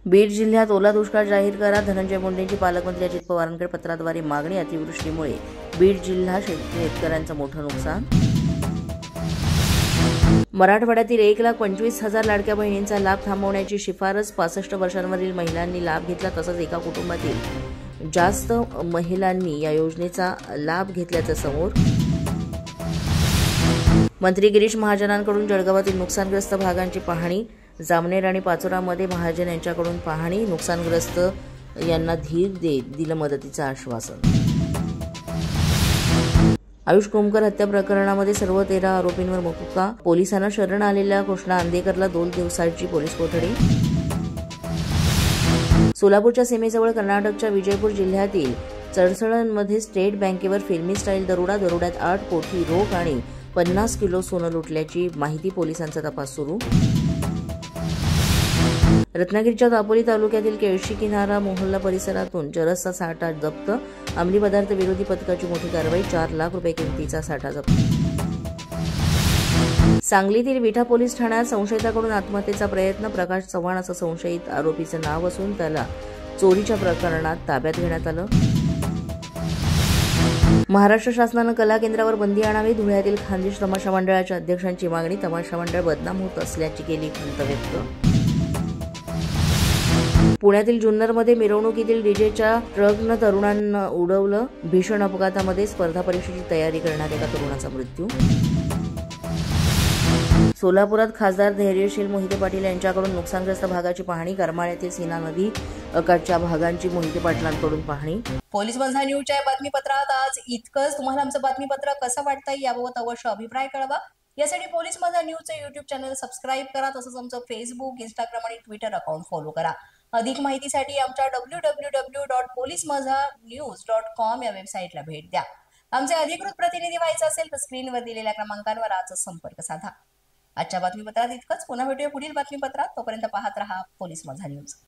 बीड जिल्ह्यात ओला दुष्काळ जाहीर करा. धनंजय मुंडेंची पालकमंत्री अजित पवारांकडे पत्राद्वारे मागणी. अतिवृष्टीमुळे बीड जिल्हा शेतकऱ्यांचं मोठं नुकसान. मराठवाड्यातील 1,25,000 लाडक्या बहिणींचा लाभ थांबवण्याची शिफारस. 65 वर्षांवरील महिलांनी लाभ घेतला. तसंच एका कुटुंबातील जास्त महिलांनी या योजनेचा लाभ घेतल्याचं समोर. मंत्री गिरीश महाजनांकडून जळगावातील नुकसानग्रस्त भागांची पाहणी. जामनेर आणि पाचोरामध्ये महाजन यांच्याकडून पाहणी. नुकसानग्रस्त यांना धीर देत दिलं मदतीचं आश्वासन. आयुष कोमकर हत्या प्रकरणामध्ये सर्व 13 आरोपींवर मोक्का. पोलिसांना शरण आलेल्या कृष्णा अंधेकरला 2 दिवसांची पोलीस कोठडी. सोलापूरच्या सीमेजवळ कर्नाटकच्या विजयपूर जिल्ह्यातील चडसळणमध्ये स्टेट बँकेवर फिल्मी स्टाईल दरोडा. दरोड्यात 8 कोटी रोख आणि 50 किलो सोनं लुटल्याची माहिती. पोलिसांचा तपास सुरू. रत्नागिरीच्या दापोली तालुक्यातील केळशी किनारा मोहल्ला परिसरातून चरसचा साठा जप्त. अंमली पदार्थ विरोधी पथकाची मोठी कारवाई. 4 लाख रुपये किमतीचा साठा जप्त. सांगलीतील विठा पोलीस ठाण्यात संशयिताकडून आत्महत्येचा प्रयत्न. प्रकाश चव्हाण असं संशयित आरोपीचं नाव असून त्याला चोरीच्या प्रकरणात ताब्यात घेण्यात आलं. महाराष्ट्र शासनानं कला केंद्रावर बंदी आणावी. धुळ्यातील खानदेश तमाशा मंडळाच्या अध्यक्षांची मागणी. तमाशा मंडळ बदनाम होत असल्याची केली खंत व्यक्त. पुण्यातील जुन्नरमध्ये मिरवणुकीतील डीजेच्या ट्रकनं तरुणांना उडवलं. भीषण अपघातामध्ये स्पर्धा परीक्षेची तयारी करणाऱ्या एका तरुणाचा मृत्यू. सोलापुरात खासदार धैर्यशील मोहिते पाटील यांच्याकडून नुकसानग्रस्त भागाची पाहणी. करमाळ्यातील सीना नदी काठच्या भागांची मोहिते पाटलांकडून पाहणी. पोलीस माझा न्यूजच्या बातमीपत्रात आज इतकंच. तुम्हाला आमचं बातमीपत्र कसं वाटतंय याबाबत अवश्य अभिप्राय कळवा. यासाठी पोलीस माझा न्यूजचे YouTube चॅनल सबस्क्राईब करा. तसंच आमचं फेसबुक, इंस्टाग्राम आणि ट्विटर अकाउंट फॉलो करा. अधिक माहितीसाठी आमच्या www.policemazhanews.com या वेबसाईटला भेट द्या. आमचे अधिकृत प्रतिनिधी व्हायचं असेल तर स्क्रीनवर दिलेल्या क्रमांकांवर आजच संपर्क साधा. आजच्या बातमीपत्रात इतकंच. पुन्हा भेटूया पुढील बातमीपत्रात. तोपर्यंत पाहत रहा पोलीस माझा न्यूज.